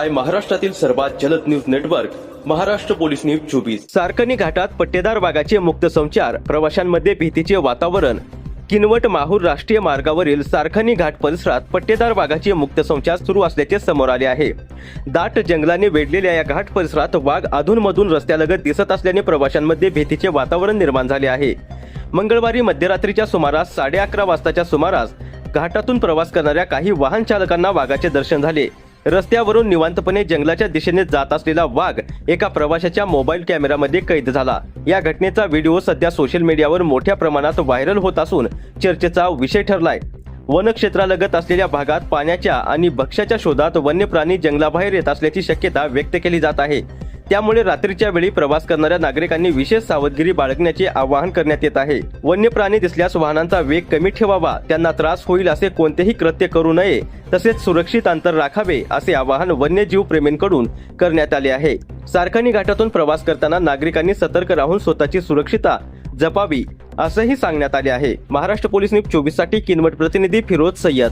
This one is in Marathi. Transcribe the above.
पाहताय महाराष्ट्रातील सर्वात जलद news network Maharashtra police news 24। सारकणी घाटात पट्टेदार वाघाचे मुक्त संचार, प्रवाशांमध्ये भीतीचे वातावरण। किनवट माहूर राष्ट्रीय मार्गावरील सारखणी घाट परिसरात पट्टेदार वाघाचे मुक्त संचार सुरू असल्याचे समोर आले आहे। दाट जंगलाने वेढलेल्या या घाट परिसरात वाघ अधूनमधून रस्त्यालगत दिसत असल्याने प्रवाशांमध्ये भीतीचे वातावरण निर्माण झाले आहे। मंगळवारी मध्यरात्रीच्या सुमारास 11:30 वाजताच्या सुमारास घाटातून प्रवास करणाऱ्या काही वाहन चालकांना वाघाचे दर्शन झाले। रस्त्यावरून निवांतपणे जंगलाच्या दिशेने जात असलेला वाघ एका प्रवाशाच्या मोबाईल कॅमेरामध्ये कैद झाला। या घटनेचा व्हिडिओ सध्या सोशल मीडियावर मोठ्या प्रमाणात व्हायरल होत असून चर्चेचा विषय ठरलाय। वनक्षेत्रालगत असलेल्या भागात पाण्याच्या आणि भक्ष्याच्या शोधात वन्य प्राणी जंगलाबाहेर येत असल्याची शक्यता व्यक्त केली जात आहे। त्यामुळे रात्रीच्या वेळी प्रवास करणाऱ्या नागरिकांनी विशेष सावधगिरी बाळगण्याचे आवाहन करण्यात येत आहे। वन्य प्राणी दिसल्यास वाहनांचा वेग कमी ठेवावा, त्यांना त्रास होईल असे कोणतेही कृत्य करू नये, तसेच सुरक्षित अंतर राखावे असे आवाहन वन्यजीव प्रेमींकडून करण्यात आले आहे। सारखणी घाटातून प्रवास करताना नागरिकांनी सतर्क राहून स्वतःची सुरक्षितता जपावी असंही सांगण्यात आले आहे। महाराष्ट्र पोलीस न्यूज 24 साठी किनवट प्रतिनिधी फिरोज सय्यद।